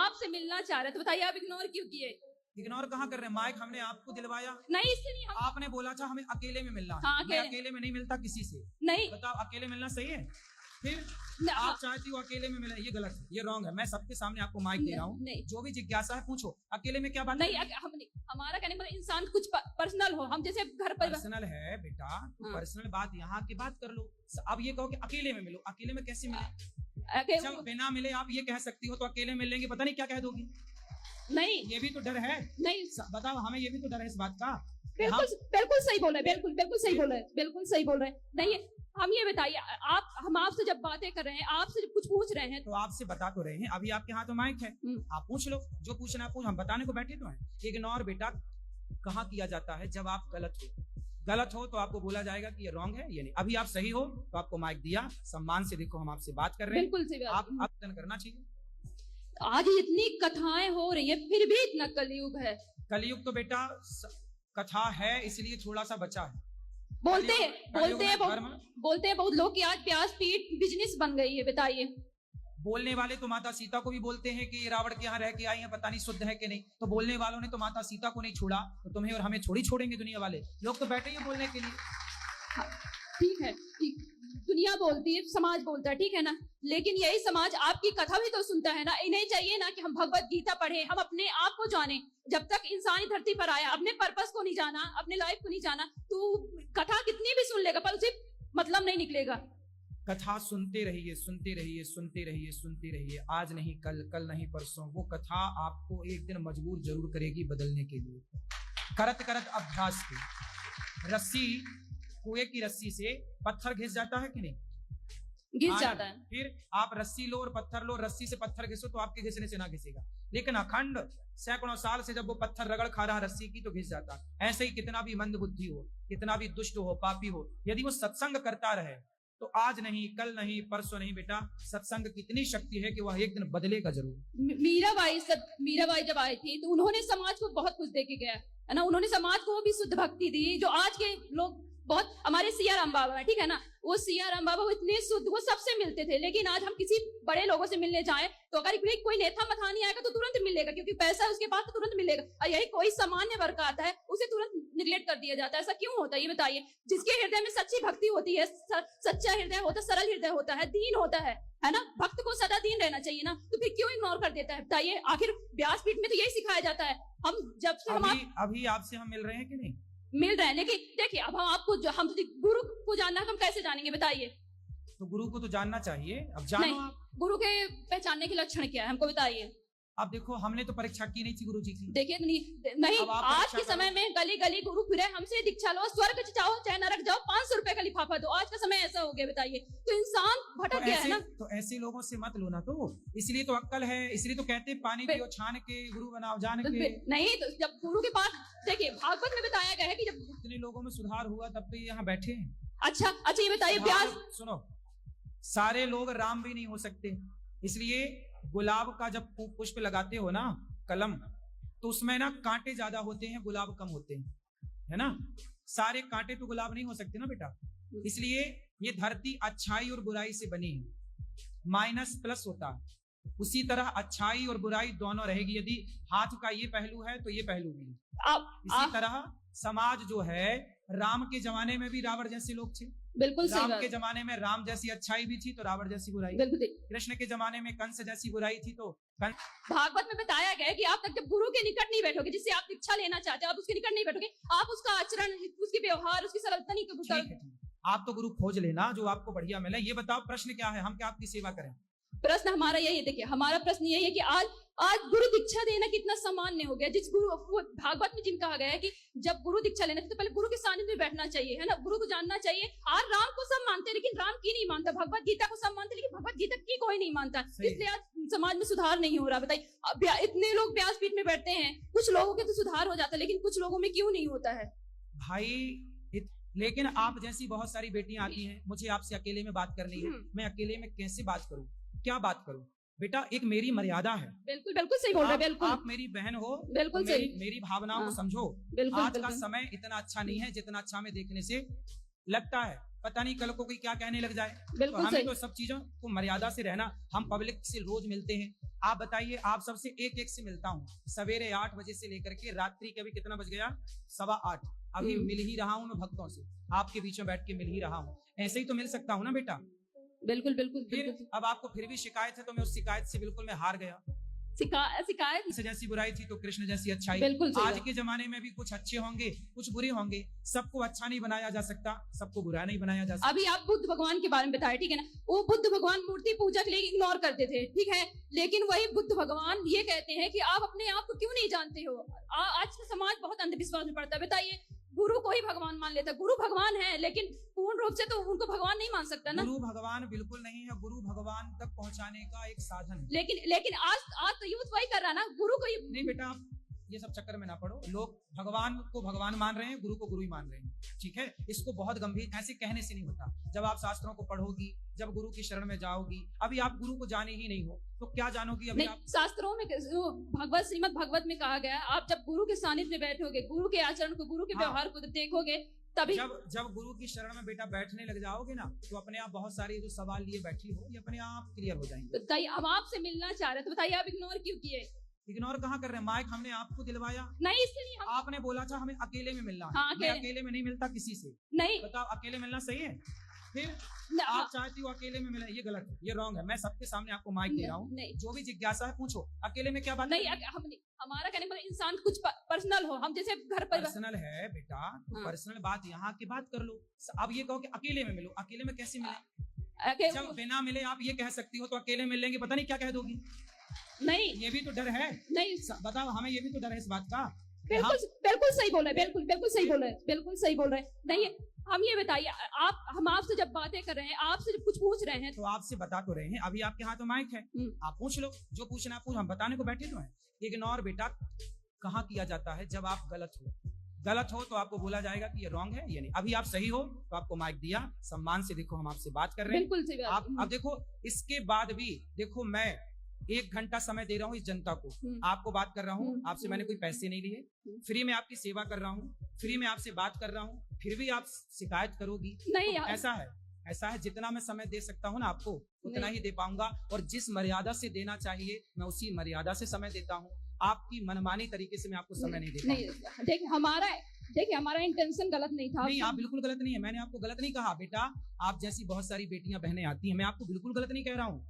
आपसे मिलना चाह रहे थे, बताइए आप इग्नोर क्यों किए? इग्नोर कहाँ कर रहे हैं? माइक हमने आपको दिलवाया, नहीं इसलिए नहीं हम आपने बोला था हमें अकेले में मिलना है। हाँ, मैं अकेले। अकेले में नहीं मिलता किसी से। नहीं बताओ अकेले मिलना सही है? फिर न- आप चाहती हो अकेले में मिले, ये गलत है, ये रॉन्ग है। मैं सबके सामने आपको माइक दे रहा हूँ, नहीं जो भी जिज्ञासा है पूछो। अकेले में क्या बात नहीं हमारा कहने मतलब इंसान कुछ पर्सनल हो, हम जैसे घर पर पर्सनल है बेटा, तो हाँ। पर्सनल बात यहाँ की बात कर लो। अब ये कहो कि अकेले में मिलो, अकेले में कैसे मिले? अके- चल बिना मिले आप ये कह सकती हो, तो अकेले मिल लेंगे पता नहीं क्या कह दोगी। नहीं ये भी तो डर है। नहीं बताओ हमें, ये भी तो डर है इस बात का। बिल्कुल बिल्कुल सही बोल रहे हैं, बिल्कुल सही बोल रहे हैं, बिल्कुल सही बोल रहे हैं। नहीं हम ये बताइए, हम आपसे जब बातें कर रहे हैं, आपसे जब कुछ पूछ रहे हैं तो आपसे बता तो रहे हैं, अभी आपके हाथ में माइक है, आप पूछ लो जो पूछना है पूछ, हम बताने को बैठे तो हैं। इग्नोर बेटा कहाँ किया जाता है? जब आप गलत हो तो आपको बोला जाएगा कि ये रॉन्ग है, ये नहीं। अभी आप सही हो तो आपको माइक दिया, सम्मान से देखो हम आपसे बात कर रहे हैं, बिल्कुल सही बात। आप आवेदन करना चाहिए। आज इतनी कथाएं हो रही हैं, फिर भी इतना कलयुग है। कलयुग तो बेटा कथा है, इसलिए थोड़ा सा बचा है। बोलते हैं धर्म बहुत लोग कि आज प्यास पीट बिजनेस बन गई है, बताइए। बोलने वाले तो माता सीता को भी बोलते हैं कि रावण के यहाँ रह के आई है, पता नहीं शुद्ध है कि नहीं। तो बोलने वालों ने तो माता सीता को नहीं छोड़ा, तो तुम्हें और हमें छोड़ी छोड़ेंगे दुनिया वाले लोग? तो बैठे ही बोलने के लिए। ठीक है, ठीक, दुनिया बोलती है, समाज बोलता है, ठीक है ना, लेकिन यही समाज आपकी कथा भी तो सुनता है ना। इन्हें चाहिए ना कि हम भगवत गीता पढ़े, हम अपने आप को जाने। जब तक इंसानी धरती पर आया, अपने पर्पस को नहीं जाना, अपने लाइफ को नहीं जाना, तो कथा कितनी भी सुन लेगा पर उसे मतलब नहीं निकलेगा। कथा सुनते रहिए, सुनते रहिए, सुनते रहिए, सुनते रहिए। आज नहीं कल, कल नहीं परसों, वो कथा आपको एक दिन मजबूर जरूर करेगी बदलने के लिए। करत करत अभ्यास की रस्सी, कुएं की रस्सी से पत्थर घिस जाता है कि नहीं? घिस जाता है। फिर आप रस्सी लो और पत्थर लो, रस्सी से पत्थर घिसो तो आपके घिसने से ना घिसेगा, लेकिन अखंड सैकड़ों साल से जब वो पत्थर रगड़ खा रहा रस्सी की तो घिस जाता। ऐसे ही कितना भी मंद बुद्धि हो, कितना भी दुष्ट हो, पापी हो, यदि वो सत्संग करता रहे तो आज नहीं कल नहीं परसों नहीं बेटा, सत्संग की इतनी शक्ति है कि वह एक दिन बदलेगा जरूर। मीराबाई जब आई थी तो उन्होंने समाज को बहुत कुछ दे के गया है ना। उन्होंने समाज को भी शुद्ध भक्ति दी, जो आज के लोग बहुत, हमारे सियाराम बाबा है, ठीक है ना, वो सियाराम बाबा वो इतने शुद्ध, वो सबसे मिलते थे। लेकिन आज हम किसी बड़े लोगों से मिलने जाएं तो अगर कोई नेता मथानी आएगा तो तुरंत मिलेगा, क्योंकि पैसा है उसके पास तो तुरंत मिलेगा। और यही कोई सामान्य वर्ग आता है उसे तुरंत निगलेक्ट कर दिया जाता है। ऐसा क्यों होता है ये बताइए? जिसके हृदय में सच्ची भक्ति होती है, सच्चा हृदय होता है, सरल हृदय होता है, दीन होता है ना, भक्त को सदा दीन रहना चाहिए ना, तो फिर क्यों इग्नोर कर देता है बताइए? आखिर व्यासपीठ में तो यही सिखाया जाता है। हम जब से अभी आपसे हम मिल रहे हैं कि नहीं? मिल रहे हैं, लेकिन देखिए अब हम आपको हम गुरु को जानना है, हम कैसे जानेंगे बताइए? तो गुरु को तो जानना चाहिए, अब जानो आप। गुरु के पहचानने के लक्षण क्या है हमको बताइए? अब देखो हमने तो परीक्षा की नहीं थी गुरु जी की। देखिए नहीं आज के समय में गली गली गुरु फिरे, हमसे दीक्षा लो, स्वर्ग जाओ चाहे नरक जाओ, 500 रुपए का लिफाफा दो। आज का समय ऐसा हो गया बताइए, तो इंसान भटक गया है ना। तो ऐसे लोगों से मत लो ना, तो इसलिए तो अक्कल है, इसलिए तो कहते पानी पियो छान के, गुरु बनाओ जान के। नहीं तो जब गुरु के पास, देखिए भागवत में बताया गया है कि जब इतने लोगों में सुधार हुआ तब तो यहाँ बैठे हैं। अच्छा ये बताइए, व्यास सुनो, सारे लोग राम भी नहीं हो सकते, इसलिए गुलाब का जब पुष्प लगाते हो ना, कलम, तो उसमें ना कांटे ज्यादा होते हैं, गुलाब कम होते हैं, है ना। सारे कांटे तो गुलाब नहीं हो सकते ना बेटा, इसलिए ये धरती अच्छाई और बुराई से बनी है, माइनस प्लस होता है। उसी तरह अच्छाई और बुराई दोनों रहेगी। यदि हाथ का ये पहलू है तो ये पहलू भी है। इसी तरह समाज जो है, राम के जमाने में भी रावण जैसे लोग थे, बिल्कुल राम के जमाने में राम जैसी अच्छाई भी थी तो रावण जैसी बुराई, कृष्ण के जमाने में कंस जैसी बुराई थी तो भागवत में बताया गया है कि आप तक जब गुरु के निकट नहीं बैठोगे, जिससे आप दीक्षा लेना चाहते हो, आप उसके निकट नहीं बैठोगे, आप उसका आचरण, उसके व्यवहार, उसकी सरलता नहीं। आप तो गुरु खोज लेना जो आपको बढ़िया मिले। ये बताओ प्रश्न क्या है, हम क्या आपकी सेवा करें? प्रश्न हमारा यही है, देखिए हमारा प्रश्न यही है कि आज गुरु दीक्षा देना कितना सामान्य हो गया। जिस गुरु, भागवत में जिन कहा गया है कि जब गुरु दीक्षा लेना तो पहले गुरु के सानिध्य में बैठना चाहिए, है ना, गुरु को जानना चाहिए। आज राम को सब मानते हैं लेकिन राम की नहीं मानता, भगवत गीता को सब मानते हैं लेकिन भगवत गीता की कोई नहीं मानता, इसलिए आज समाज में सुधार नहीं हो रहा। बताइए, इतने लोग व्यासपीठ में बैठते हैं, कुछ लोगों के तो सुधार हो जाता है लेकिन कुछ लोगों में क्यों नहीं होता है भाई? लेकिन आप जैसी बहुत सारी बेटियां आती हैं, मुझे आपसे अकेले में बात करनी है, मैं अकेले में कैसे बात करूं, क्या बात करूं? बेटा एक मेरी मर्यादा है। बिल्कुल सही बोल रहे हैं, बिल्कुल आप मेरी बहन हो, बिल्कुल तो मेरी भावनाओं को समझो। आज का समय इतना अच्छा नहीं है जितना अच्छा में देखने से लगता है पता नहीं कल को कोई क्या कहने लग जाए। तो बिल्कुल हमें सही। तो सब चीजों को मर्यादा से रहना। हम पब्लिक से रोज मिलते हैं। आप बताइए, आप सबसे एक एक से मिलता हूँ, सवेरे 8 बजे से लेकर के रात्रि के अभी कितना बज गया, 8:15। अभी मिल ही रहा हूँ मैं भक्तों से, आपके बीच में बैठ के मिल ही रहा हूँ। ऐसे ही तो मिल सकता हूँ ना बेटा। बिल्कुल बिल्कुल फिर बिल्कुल। अब आपको फिर भी शिकायत है, तो मैं उस शिकायत से बिल्कुल मैं हार गया। शिकायत कृष्ण जैसी बुराई थी तो कृष्ण जैसी अच्छाई। बिल्कुल सही आज बात। के जमाने में भी कुछ अच्छे होंगे, कुछ बुरे होंगे। सबको अच्छा नहीं बनाया जा सकता, सबको बुरा नहीं बनाया जा सकता। अभी आप बुद्ध भगवान के बारे में बताए, ठीक है ना, वो बुद्ध भगवान मूर्ति पूजा के लिए इग्नोर करते थे, ठीक है, लेकिन वही बुद्ध भगवान ये कहते हैं कि आप अपने आप को क्यों नहीं जानते हो। आज का समाज बहुत अंधविश्वास में पड़ता है। बताइए, गुरु को ही भगवान मान लेता है। गुरु भगवान है, लेकिन पूर्ण रूप से तो उनको भगवान नहीं मान सकता ना। गुरु भगवान बिल्कुल नहीं है, गुरु भगवान तक पहुंचाने का एक साधन है। लेकिन आज तो यूथ वही कर रहा है ना, गुरु को ही। नहीं बेटा, आप ये सब चक्कर में ना पड़ो। लोग भगवान को भगवान मान रहे हैं, गुरु को गुरु ही मान रहे हैं, ठीक है। इसको बहुत गंभीर ऐसे कहने से नहीं होता। जब आप शास्त्रों को पढ़ोगी, जब गुरु की शरण में जाओगी, अभी आप गुरु को जाने ही नहीं हो तो क्या जानोगी। अभी नहीं, आप शास्त्रों में भगवत श्रीमद भगवत में कहा गया है, आप जब गुरु के सानिध्य में बैठोगे, गुरु के आचरण को, गुरु के हाँ। व्यवहार को देखोगे, तभी जब गुरु की शरण में बेटा बैठने लग जाओगे ना, तो अपने आप बहुत सारे जो सवाल लिए बैठी हो, ये अपने आप क्लियर हो जाएंगे। बताइए, हम आपसे मिलना चाह रहे हैं, तो बताइए आप इग्नोर क्यों किए। इग्नोर कहाँ कर रहे हैं, माइक हमने आपको दिलवाया। नहीं, इसके लिए हम आपने बोला था हमें अकेले में मिलना है। हाँ, मैं अकेले में नहीं मिलता किसी से। नहीं बताओ, अकेले मिलना सही है? फिर न- आप चाहती हो अकेले में मिले, ये गलत है, ये रॉन्ग है। मैं सबके सामने आपको माइक दे रहा हूँ, नहीं जो भी जिज्ञासा है पूछो। अकेले में क्या बात नहीं, हमारा कहने का इंसान कुछ पर्सनल हो, हम जैसे घर पर पर्सनल है बेटा, तो हाँ। पर्सनल बात यहाँ की बात कर लो। अब ये कहो कि अकेले में मिलो, अकेले में कैसे मिले? अके- जब बिना मिले आप ये कह सकती हो, तो अकेले मिल लेंगे पता नहीं क्या कह दोगी। नहीं ये भी तो डर है। नहीं, बताओ, हमें ये भी तो डर है इस बात का। बिल्कुल बिल्कुल सही बोल रहे हैं, बिल्कुल सही बोल रहे हैं, बिल्कुल सही बोल रहे हैं। नहीं, हम ये बताइए, हम आपसे जब बातें कर रहे हैं, आपसे जब कुछ पूछ रहे हैं, तो आपसे बता तो रहे हैं, अभी आपके हाथ में माइक है, आप पूछ लो जो पूछना है पूछ, हम बताने को बैठे तो हैं। इग्नोर बेटा कहाँ किया जाता है, जब आप गलत हो तो आपको बोला जाएगा कि ये रॉन्ग है, ये नहीं। अभी आप सही हो तो आपको माइक दिया, सम्मान से देखो हम आपसे बात कर रहे हैं। बिल्कुल सही बात। आप अब देखो, इसके बाद भी देखो, मैं 1 घंटा समय दे रहा हूँ इस जनता को, आपको बात कर रहा हूँ, आपसे मैंने कोई पैसे नहीं लिए, फ्री में आपकी सेवा कर रहा हूँ, फ्री में आपसे बात कर रहा हूँ, फिर भी आप शिकायत करोगी। नहीं, तो ऐसा है जितना मैं समय दे सकता हूँ ना आपको, उतना ही दे पाऊंगा, और जिस मर्यादा से देना चाहिए मैं उसी मर्यादा से समय देता हूँ। आपकी मनमानी तरीके से मैं आपको समय नहीं दे पाऊंगा। देखिए हमारा इंटेंशन गलत नहीं था। नहीं, आप बिल्कुल गलत नहीं है, मैंने आपको गलत नहीं कहा बेटा। आप जैसी बहुत सारी बेटियां बहनें आती हैं, मैं आपको बिल्कुल गलत नहीं कह रहा हूँ।